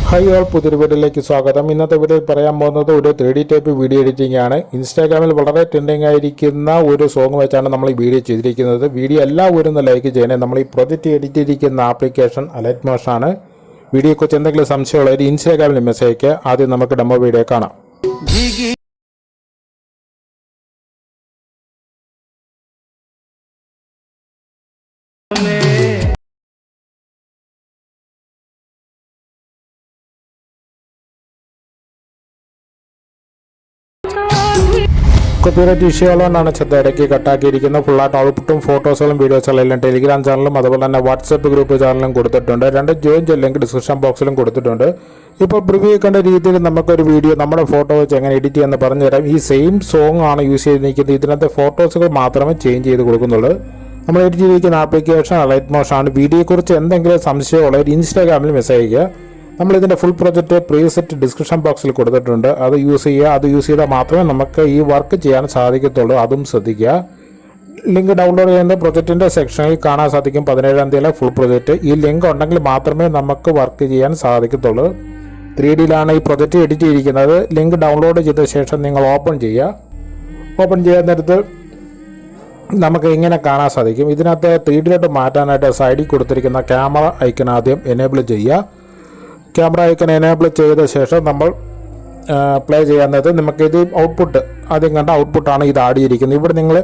Hi all, പുതിയൊരു വീഡിയോയിലേക്ക് സ്വാഗതം. ഇന്നത്തെ വീഡിയോയിൽ പറയാൻ പോകുന്നത് ഒരു 3D ടൈപ്പ് വീഡിയോ എഡിറ്റിംഗ് ആണ്. ഇൻസ്റ്റാഗ്രാമിൽ വളരെ ട്രെൻഡിങ് ആയിരിക്കുന്ന ഒരു സോങ് വെച്ചാണ് നമ്മൾ ഈ വീഡിയോ ചെയ്തിരിക്കുന്നത്. വീഡിയോ എല്ലാവരും ഒന്ന് ലൈക്ക് ചെയ്യണേ. നമ്മൾ ഈ പ്രൊജക്റ്റ് എഡിറ്റ് ചെയ്തിരിക്കുന്ന ആപ്ലിക്കേഷൻ അലൈറ്റ് മോഷൻ ആണ്. വീഡിയോയെക്കുറിച്ച് എന്തെങ്കിലും സംശയമുള്ളവർ ഇൻസ്റ്റാഗ്രാമിൽ മെസ്സേജ് അയക്കുക. ആദ്യം നമുക്ക് ഡെമോ വീഡിയോ കാണാം. കോപ്പിറൈറ്റ് ഇഷ്യൂ ഉള്ളതുകൊണ്ടാണ് ഇടയ്ക്ക് കട്ടാക്കിയിരിക്കുന്നത്. ഫുള്ളായിട്ട് ഔട്ട്പുട്ടും ഫോട്ടോസുകളും വീഡിയോസുകളും എല്ലാം ടെലിഗ്രാം ചാനലും അതുപോലെ തന്നെ വാട്സപ്പ് ഗ്രൂപ്പ് ചാനലും കൊടുത്തിട്ടുണ്ട്. രണ്ട് ജോയിൻ ലിങ്ക് ഡിസ്ക്രിപ്ഷൻ ബോക്സിലും കൊടുത്തിട്ടുണ്ട്. ഇപ്പോൾ പ്രിവ്യൂ കണ്ട രീതിയിൽ നമുക്കൊരു വീഡിയോ നമ്മുടെ ഫോട്ടോ വെച്ച് എങ്ങനെ എഡിറ്റ് ചെയ്യാമെന്ന് പറഞ്ഞുതരാം. ഈ സെയിം സോങ് ആണ് യൂസ് ചെയ്തിരിക്കുന്നത്. ഇതിനകത്തെ ഫോട്ടോസുകൾ മാത്രമേ ചേഞ്ച് ചെയ്ത് കൊടുക്കുന്നുള്ളൂ. നമ്മൾ എഡിറ്റ് ചെയ്തിരിക്കുന്ന ആപ്ലിക്കേഷൻ അലൈറ്റ് മോഷൻ ആണ്. വീഡിയോയെക്കുറിച്ച് എന്തെങ്കിലും സംശയമുള്ളവർ ഇൻസ്റ്റാഗ്രാമിൽ മെസ്സേജ് ചെയ്യുക. നമ്മളിതിൻ്റെ ഫുൾ പ്രൊജക്റ്റ് പ്രീസെറ്റ് ഡിസ്ക്രിപ്ഷൻ ബോക്സിൽ കൊടുത്തിട്ടുണ്ട്. അത് യൂസ് ചെയ്യുക. അത് യൂസ് ചെയ്താൽ മാത്രമേ നമുക്ക് ഈ വർക്ക് ചെയ്യാൻ സാധിക്കത്തുള്ളൂ. അതും ശ്രദ്ധിക്കുക. ലിങ്ക് ഡൗൺലോഡ് ചെയ്യുന്ന പ്രൊജക്റ്റിൻ്റെ സെക്ഷനിൽ കാണാൻ സാധിക്കും. 17-ാം തീയതിയിലെ ഫുൾ പ്രൊജക്റ്റ്. ഈ ലിങ്ക് ഉണ്ടെങ്കിൽ മാത്രമേ നമുക്ക് വർക്ക് ചെയ്യാൻ സാധിക്കത്തുള്ളൂ. 3Dയിലാണ് ഈ പ്രൊജക്റ്റ് എഡിറ്റ് ചെയ്തിരിക്കുന്നത്. ലിങ്ക് ഡൗൺലോഡ് ചെയ്ത ശേഷം നിങ്ങൾ ഓപ്പൺ ചെയ്യുക. ഓപ്പൺ ചെയ്യാൻ നേരത്ത് നമുക്ക് ഇങ്ങനെ കാണാൻ സാധിക്കും. ഇതിനകത്ത് 3Dയിലോട്ട് മാറ്റാനായിട്ട് സൈഡിൽ കൊടുത്തിരിക്കുന്ന ക്യാമറ ഐക്കൺ ആദ്യം എനേബിൾ ചെയ്യുക. ക്യാമറ ഐക്കൺ എനേബിൾ ചെയ്ത ശേഷം നമ്മൾ പ്ലേ ചെയ്യാൻ നേരത്ത് നമുക്കിത് ഔട്ട്പുട്ട് ആദ്യം കണ്ട ഔട്ട്പുട്ടാണ് ഇത് ആഡ് ചെയ്തിരിക്കുന്നത്. ഇവിടെ നിങ്ങൾ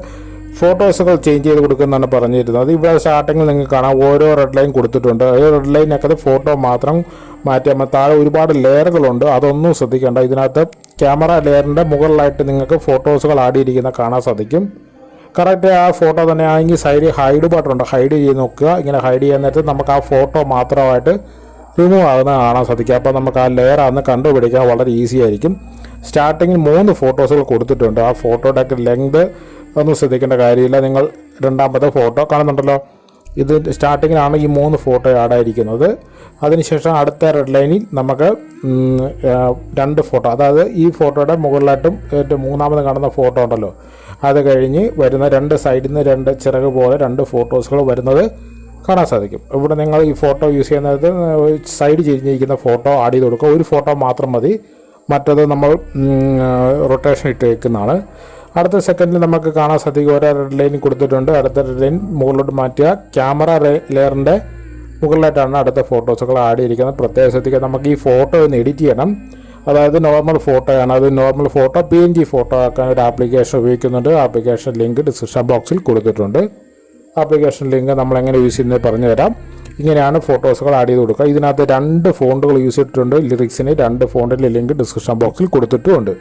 ഫോട്ടോസുകൾ ചേഞ്ച് ചെയ്ത് കൊടുക്കുന്നതാണ് പറഞ്ഞിരുന്നത്. ഇവിടെ സ്റ്റാർട്ടിങ്ങിൽ നിങ്ങൾക്ക് കാണാം ഓരോ റെഡ് ലൈൻ കൊടുത്തിട്ടുണ്ട്. ഈ റെഡ് ലൈനൊക്കെ ഫോട്ടോ മാത്രം മാറ്റിയാൽ താഴെ ഒരുപാട് ലെയറുകളുണ്ട്. അതൊന്നും ശ്രദ്ധിക്കേണ്ട. ഇതിനകത്ത് ക്യാമറ ലെയറിൻ്റെ മുകളിലായിട്ട് നിങ്ങൾക്ക് ഫോട്ടോസുകൾ ആഡ് ചെയ്തിരിക്കുന്ന കാണാൻ സാധിക്കും. കറക്റ്റ് ആ ഫോട്ടോ തന്നെ ആണെങ്കിൽ സൈഡിൽ ഹൈഡ് ബട്ടൺ ഹൈഡ് ചെയ്ത് നോക്കുക. ഇങ്ങനെ ഹൈഡ് ചെയ്യാൻ നേരത്ത് നമുക്ക് ആ ഫോട്ടോ മാത്രമായിട്ട് റിമൂവ് ആകുന്ന കാണാൻ സാധിക്കും. അപ്പോൾ നമുക്ക് ആ ലെയർ ആണെന്ന് കണ്ടുപിടിക്കാൻ വളരെ ഈസി ആയിരിക്കും. സ്റ്റാർട്ടിങ്ങിൽ 3 ഫോട്ടോസുകൾ കൊടുത്തിട്ടുണ്ട്. ആ ഫോട്ടോയുടെ ലെങ്ത് ഒന്നും ശ്രദ്ധിക്കേണ്ട കാര്യമില്ല. നിങ്ങൾ രണ്ടാമത്തെ ഫോട്ടോ കാണുന്നുണ്ടല്ലോ, ഇത് സ്റ്റാർട്ടിങ്ങിലാണ് ഈ 3 ഫോട്ടോ ആഡായിരിക്കുന്നത്. അതിനുശേഷം അടുത്ത റെഡ് ലൈനിൽ നമുക്ക് 2 ഫോട്ടോ, അതായത് ഈ ഫോട്ടോയുടെ മുകളിലായിട്ടും ഏറ്റവും മൂന്നാമത് കാണുന്ന ഫോട്ടോ ഉണ്ടല്ലോ, അത് കഴിഞ്ഞ് വരുന്ന 2 സൈഡിൽ നിന്ന് 2 ചിറക് പോലെ 2 ഫോട്ടോസുകൾ വരുന്നത് കാണാൻ സാധിക്കും. ഇവിടെ നിങ്ങൾ ഈ ഫോട്ടോ യൂസ് ചെയ്യുന്നത് സൈഡ് ചെരിഞ്ഞിരിക്കുന്ന ഫോട്ടോ ആഡ് ചെയ്ത് കൊടുക്കുക. ഒരു ഫോട്ടോ മാത്രം മതി. മറ്റത് നമ്മൾ റൊട്ടേഷൻ ഇട്ട് വയ്ക്കുന്നതാണ്. അടുത്ത സെക്കൻഡിൽ നമുക്ക് കാണാൻ സാധിക്കും ഓരോ റെഡ് ലൈൻ കൊടുത്തിട്ടുണ്ട്. അടുത്ത റെഡ് ലൈൻ മുകളിലോട്ട് മാറ്റിയ ക്യാമറ ലെയറിൻ്റെ മുകളിലായിട്ടാണ് അടുത്ത ഫോട്ടോസുകൾ ആഡ് ചെയ്തിരിക്കുന്നത്. പ്രത്യേകം ശ്രദ്ധിക്കുക. നമുക്ക് ഈ ഫോട്ടോ ഒന്ന് എഡിറ്റ് ചെയ്യണം. അതായത് നോർമൽ ഫോട്ടോയാണ്. അത് നോർമൽ ഫോട്ടോ PNG ഫോട്ടോ ആക്കാൻ ഒരു ആപ്ലിക്കേഷൻ ഉപയോഗിക്കുന്നുണ്ട്. ആപ്ലിക്കേഷൻ ലിങ്ക് ഡിസ്ക്രിപ്ഷൻ ബോക്സിൽ കൊടുത്തിട്ടുണ്ട്. ആപ്ലിക്കേഷൻ ലിങ്ക് നമ്മൾ എങ്ങനെ യൂസ് ചെയ്യുന്നത് പറഞ്ഞു തരാം. ഇങ്ങനെയാണ് ഫോട്ടോസുകൾ ആഡ് ചെയ്ത് കൊടുക്കുക. ഇതിനകത്ത് 2 ഫോണ്ടുകൾ യൂസ് ചെയ്തിട്ടുണ്ട്. ലിറിക്സിന് 2 ഫോണ്ടിൻ്റെ ലിങ്ക് ഡിസ്ക്രിപ്ഷൻ ബോക്സിൽ കൊടുത്തിട്ടുമുണ്ട്.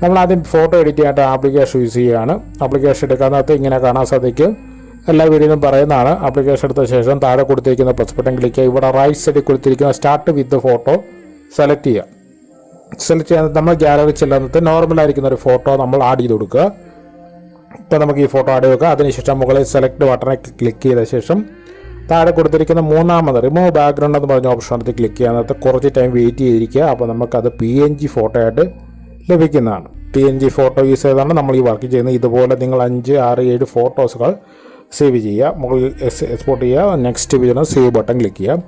നമ്മൾ ആദ്യം ഫോട്ടോ എഡിറ്റ് ചെയ്യാനായിട്ട് ആപ്ലിക്കേഷൻ യൂസ് ചെയ്യുകയാണ്. ആപ്ലിക്കേഷൻ എടുക്കാനകത്ത് ഇങ്ങനെ കാണാൻ സാധിക്കും. എല്ലാ വീഡിയോയിലും പറയുന്നതാണ്. ആപ്ലിക്കേഷൻ എടുത്ത ശേഷം താഴെ കൊടുത്തിരിക്കുന്ന പ്ലസ് ബട്ടൺ ക്ലിക്ക് ചെയ്യുക. ഇവിടെ റൈറ്റ് സൈഡിൽ കൊടുത്തിരിക്കുന്ന സ്റ്റാർട്ട് വിത്ത് ഫോട്ടോ സെലക്ട് ചെയ്യുക. സെലക്ട് ചെയ്യാൻ നമ്മൾ ഗാലറി ചെല്ലുന്നത് നോർമലായിരിക്കുന്ന ഒരു ഫോട്ടോ നമ്മൾ ആഡ് ചെയ്ത് കൊടുക്കുക. ഇപ്പോൾ നമുക്ക് ഈ ഫോട്ടോ ആഡ് ചെയ്യുക. അതിനുശേഷം മുകളിൽ സെലക്ട് ബട്ടണിൽ ക്ലിക്ക് ചെയ്ത ശേഷം താഴെ കൊടുത്തിരിക്കുന്ന മൂന്നാമത് റിമൂവ് ബാക്ക്ഗ്രൗണ്ട് എന്ന് പറഞ്ഞ ഓപ്ഷൻ എടുത്ത് ക്ലിക്ക് ചെയ്യാനകത്ത് കുറച്ച് ടൈം വെയിറ്റ് ചെയ്തിരിക്കുക. അപ്പോൾ നമുക്കത് PNG ഫോട്ടോ ആയിട്ട് ലഭിക്കുന്നതാണ്. PNG ഫോട്ടോ യൂസ് ചെയ്താണ് നമ്മൾ ഈ വർക്ക് ചെയ്യുന്നത്. ഇതുപോലെ നിങ്ങൾ 5, 6, 7 ഫോട്ടോസുകൾ സേവ് ചെയ്യുക. മുകളിൽ എക്സ്പോർട്ട് ചെയ്യുക. Next video save button click ചെയ്യുക.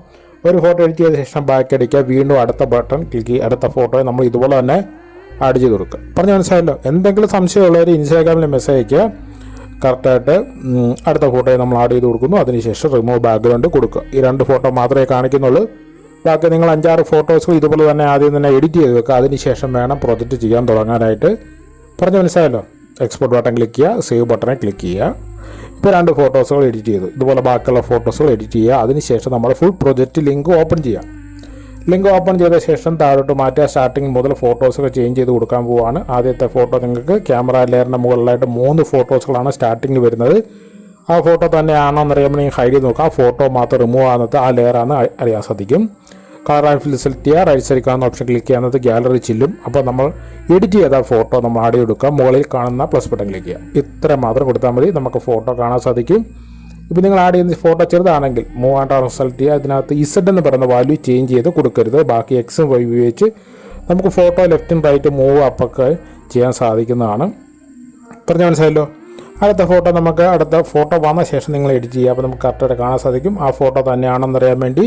ഒരു ഫോട്ടോ എഡിറ്റ് ചെയ്ത ശേഷം ബാക്ക് അടിക്കുക. വീണ്ടും അടുത്ത ബട്ടൺ ക്ലിക്ക് ചെയ്യുക. അടുത്ത ഫോട്ടോയെ നമ്മൾ ഇതുപോലെ തന്നെ ആഡ് ചെയ്ത് കൊടുക്കുക. പറഞ്ഞ് മനസ്സിലായല്ലോ. എന്തെങ്കിലും സംശയമുള്ളവർ ഇൻസ്റ്റാഗ്രാമിൽ മെസ്സേജ് അയക്കുക. കറക്റ്റായിട്ട് അടുത്ത ഫോട്ടോയെ നമ്മൾ ആഡ് ചെയ്ത് കൊടുക്കുന്നു. അതിനുശേഷം റിമൂവ് ബാക്ക്ഗ്രൗണ്ട് കൊടുക്കുക. ഈ 2 ഫോട്ടോ മാത്രമേ കാണിക്കുന്നുള്ളൂ. ബാക്കി നിങ്ങൾ 5-6 ഫോട്ടോസും ഇതുപോലെ തന്നെ ആദ്യം തന്നെ എഡിറ്റ് ചെയ്ത് വെക്കുക. അതിനുശേഷം വേണം പ്രൊജക്റ്റ് ചെയ്യാൻ തുടങ്ങാനായിട്ട്. പറഞ്ഞ് മനസ്സിലായല്ലോ. എക്സ്പോർട്ട് ബട്ടൺ ക്ലിക്ക് ചെയ്യുക. സേവ് ബട്ടണെ ക്ലിക്ക് ചെയ്യുക. ഇപ്പോൾ 2 ഫോട്ടോസുകൾ എഡിറ്റ് ചെയ്തു. ഇതുപോലെ ബാക്കിയുള്ള ഫോട്ടോസുകൾ എഡിറ്റ് ചെയ്യുക. അതിനുശേഷം നമ്മൾ ഫുൾ പ്രൊജക്റ്റ് ലിങ്ക് ഓപ്പൺ ചെയ്യുക. ലിങ്ക് ഓപ്പൺ ചെയ്ത ശേഷം താഴോട്ട് മാറ്റുക. സ്റ്റാർട്ടിങ് മുതൽ ഫോട്ടോസൊക്കെ ചേഞ്ച് ചെയ്ത് കൊടുക്കാൻ പോവുകയാണ്. ആദ്യത്തെ ഫോട്ടോ നിങ്ങൾക്ക് ക്യാമറ ലെയറിൻ്റെ മുകളിലായിട്ട് 3 ഫോട്ടോസുകളാണ് സ്റ്റാർട്ടിങ് വരുന്നത്. ആ ഫോട്ടോ തന്നെയാണോ എന്നറിയാൻ നിങ്ങൾ ഹൈഡ് ചെയ്ത് നോക്കുക. ആ ഫോട്ടോ മാത്രം റിമൂവ് ആകുന്നത് ആ ലെയറാണെന്ന് അറിയാൻ സാധിക്കും. കളർ ആൻഡ് ഫിൽ സെലക്ട് ചെയ്യുക. റൈറ്റ് സൈഡിൽ കാണുന്ന ഓപ്ഷൻ ക്ലിക്ക് ചെയ്യുന്നത് ഗാലറി ചില്ലും. അപ്പോൾ നമ്മൾ എഡിറ്റ് ചെയ്ത ഫോട്ടോ നമ്മൾ ആഡ് ചെയ്ത് കൊടുക്കുക. മുകളിൽ കാണുന്ന പ്ലസ് ബട്ടൺ ക്ലിക്ക് ചെയ്യുക. ഇത്ര മാത്രം കൊടുത്താൽ മതി. നമുക്ക് ഫോട്ടോ കാണാൻ സാധിക്കും. ഇപ്പോൾ നിങ്ങൾ ആഡ് ചെയ്യുന്ന ഫോട്ടോ ചെറുതാണെങ്കിൽ മൂവ് ആൻഡ് സെലക്ട് ചെയ്യുക. അതിനകത്ത് Z എന്ന് പറയുന്ന വാല്യൂ ചേഞ്ച് ചെയ്ത് കൊടുക്കരുത്. ബാക്കി X Y ഉപയോഗിച്ച് നമുക്ക് ഫോട്ടോ ലെഫ്റ്റും റൈറ്റും മൂവ് അപ്പൊക്കെ ചെയ്യാൻ സാധിക്കുന്നതാണ്. പറഞ്ഞ് മനസ്സിലായല്ലോ. അടുത്ത ഫോട്ടോ നമുക്ക് അടുത്ത ഫോട്ടോ വന്ന ശേഷം നിങ്ങൾ എഡിറ്റ് ചെയ്യുക. അപ്പോൾ നമുക്ക് കറക്റ്റായിട്ട് കാണാൻ സാധിക്കും. ആ ഫോട്ടോ തന്നെയാണെന്നറിയാൻ വേണ്ടി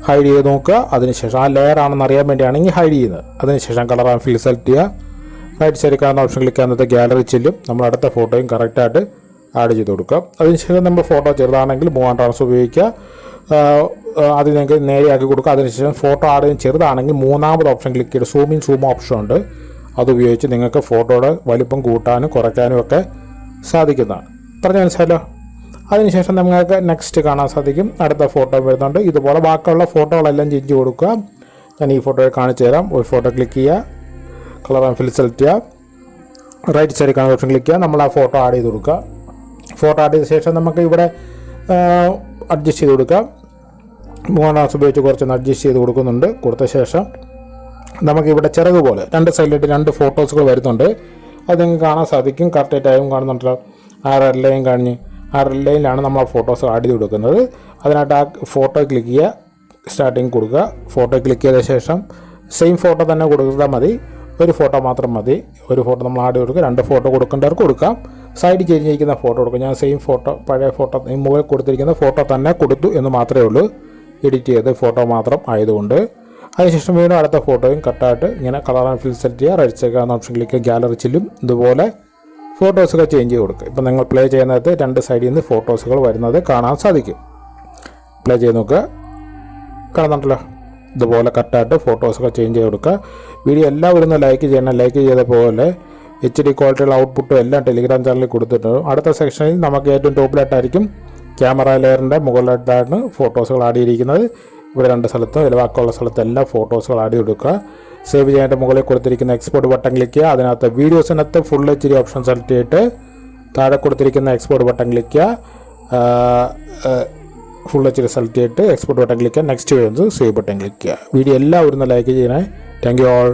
ഹൈഡ് ചെയ്ത് നോക്കുക. അതിനുശേഷം ആ ലെയർ ആണെന്ന് അറിയാൻ വേണ്ടിയാണെങ്കിൽ ഹൈഡ് ചെയ്യുന്നത്. അതിനുശേഷം കളർ ആൻഡ് ഫിൽ സെലക്ട് ചെയ്യുക. റൈറ്റ് സൈഡിൽ കാണുന്ന ഓപ്ഷൻ ക്ലിക്ക് ചെയ്യുന്നത് ഗാലറി ചെല്ലും. നമ്മൾ അടുത്ത ഫോട്ടോയും കറക്റ്റായിട്ട് ആഡ് ചെയ്ത് കൊടുക്കുക. അതിനുശേഷം നമ്മൾ ഫോട്ടോ ചെറുതാണെങ്കിൽ മൂവ് ആൻഡ് ട്രാൻസ്ഫർ ഉപയോഗിക്കുക. അത് നിങ്ങൾക്ക് നേരെയാക്കി കൊടുക്കുക. അതിനുശേഷം ഫോട്ടോ ആഡ് ചെയ്യാൻ ചെറുതാണെങ്കിൽ മൂന്നാമത് ഓപ്ഷൻ ക്ലിക്ക് ചെയ്ത് സൂം ഇൻ സൂം ഓപ്ഷൻ ഉണ്ട്. അതുപയോഗിച്ച് നിങ്ങൾക്ക് ഫോട്ടോയുടെ വലിപ്പം കൂട്ടാനും കുറയ്ക്കാനും ഒക്കെ സാധിക്കുന്നതാണ്. പറഞ്ഞ മനസ്സിലല്ലോ. അതിനുശേഷം നിങ്ങൾക്ക് നെക്സ്റ്റ് കാണാൻ സാധിക്കും. അടുത്ത ഫോട്ടോ വരുന്നുണ്ട്. ഇതുപോലെ ബാക്കിയുള്ള ഫോട്ടോകളെല്ലാം ചേഞ്ച് കൊടുക്കുക. ഞാൻ ഈ ഫോട്ടോയെ കാണിച്ചു തരാം. ഒരു ഫോട്ടോ ക്ലിക്ക് ചെയ്യുക. കളർ ആൻഡ് ഫിൽ സെലക്ട് ചെയ്യുക. റൈറ്റ് സൈഡിൽ കാണുന്ന ഓപ്ഷൻ ക്ലിക്ക് ചെയ്യുക. നമ്മൾ ആ ഫോട്ടോ ആഡ് ചെയ്ത് കൊടുക്കുക. ഫോട്ടോ ആഡ് ചെയ്ത ശേഷം നമുക്ക് ഇവിടെ അഡ്ജസ്റ്റ് ചെയ്ത് കൊടുക്കാം. മൂന്നാം ഉപയോഗിച്ച് കുറച്ചൊന്ന് അഡ്ജസ്റ്റ് ചെയ്ത് കൊടുക്കുന്നുണ്ട്. കൊടുത്ത ശേഷം നമുക്കിവിടെ ചിറക് പോലെ രണ്ട് സൈഡിലായിട്ട് രണ്ട് ഫോട്ടോസുകൾ വരുന്നുണ്ട്. അത് നിങ്ങൾക്ക് കാണാൻ സാധിക്കും. കറക്റ്റ് ടൈം കാണുന്നുണ്ടല്ലോ. ആ റെഡ് ലൈൻ കഴിഞ്ഞ് ആ റെഡ് ലൈനിലാണ് നമ്മൾ ആ ഫോട്ടോസ് ആഡ് ചെയ്ത് കൊടുക്കുന്നത്. അതിനായിട്ട് ആ ഫോട്ടോ ക്ലിക്ക് ചെയ്യുക. സ്റ്റാർട്ടിങ് കൊടുക്കുക. ഫോട്ടോ ക്ലിക്ക് ചെയ്ത ശേഷം സെയിം ഫോട്ടോ തന്നെ കൊടുത്താൽ മതി. ഒരു ഫോട്ടോ മാത്രം മതി. ഒരു ഫോട്ടോ നമ്മൾ ആഡ് ചെയ്ത് കൊടുക്കുക. രണ്ട് ഫോട്ടോ കൊടുക്കേണ്ടവർക്ക് കൊടുക്കാം. സൈഡ് ചേഞ്ച് ചെയ്യിക്കുന്ന ഫോട്ടോ കൊടുക്കും. ഞാൻ സെയിം ഫോട്ടോ പഴയ ഫോട്ടോ മുകളിൽ കൊടുത്തിരിക്കുന്ന ഫോട്ടോ തന്നെ കൊടുത്തു എന്ന് മാത്രമേ ഉള്ളൂ. എഡിറ്റ് ചെയ്ത് ഫോട്ടോ മാത്രം ആയതുകൊണ്ട്. അതിനുശേഷം വീണ്ടും അടുത്ത ഫോട്ടോയും കട്ടായിട്ട് ഇങ്ങനെ കളർ ആൻഡ് ഫിൽ സെറ്റ് ചെയ്യുക. റൈറ്റ് സൈഡ് കാണുന്ന ഓപ്ഷൻ ക്ലിക്ക് ഗാലറി ചെല്ലും. ഇതുപോലെ ഫോട്ടോസൊക്കെ ചേഞ്ച് ചെയ്ത് കൊടുക്കുക. ഇപ്പം നിങ്ങൾ പ്ലേ ചെയ്യുന്നത് രണ്ട് സൈഡിൽ നിന്ന് ഫോട്ടോസുകൾ വരുന്നത് കാണാൻ സാധിക്കും. പ്ലേ ചെയ്ത് നോക്കുക. കാണുന്നുണ്ടല്ലോ. ഇതുപോലെ കട്ടായിട്ട് ഫോട്ടോസൊക്കെ ചേഞ്ച് ചെയ്ത് കൊടുക്കുക. വീഡിയോ എല്ലാവരും ഒന്ന് ലൈക്ക് ചെയ്യണം. ലൈക്ക് ചെയ്ത പോലെ HD ക്വാളിറ്റിയുള്ള ഔട്ട്പുട്ടും എല്ലാം ടെലിഗ്രാം ചാനലിൽ കൊടുത്തിട്ടുണ്ട്. അടുത്ത സെക്ഷനിൽ നമുക്ക് ഏറ്റവും ടോപ്പിലായിട്ടായിരിക്കും ക്യാമറ ലെയറിൻ്റെ മുകളിലായിട്ടാണ് ഫോട്ടോസുകൾ ആഡ് ചെയ്തിരിക്കുന്നത്. ഇവിടെ രണ്ട് സ്ഥലത്തും ഇലവാക്കുള്ള സ്ഥലത്തും എല്ലാം ഫോട്ടോസുകൾ ആഡ് ചെയ്ത് കൊടുക്കുക. സേവ് ചെയ്യാനായിട്ട് മുകളിൽ കൊടുത്തിരിക്കുന്ന എക്സ്പോർട്ട് ബട്ടൺ ക്ലിക്ക് ചെയ്യുക. അതിനകത്ത് വീഡിയോസിനകത്ത് ഫുൾ HD ഓപ്ഷൻ സെലക്ട് ചെയ്തിട്ട് താഴെ കൊടുത്തിരിക്കുന്ന എക്സ്പോർട്ട് ബട്ടൺ ക്ലിക്ക് ചെയ്യുക. ഫുൾ HD സെലക്ട് ചെയ്തിട്ട് എക്സ്പോർട്ട് ബട്ടൺ ക്ലിക്ക് ചെയ്യുക. നെക്സ്റ്റ് വരുന്നത് സേവ് ബട്ടൺ ക്ലിക്ക് ചെയ്യുക. വീഡിയോ എല്ലാവരും ലൈക്ക് ചെയ്യണേ. Thank you all.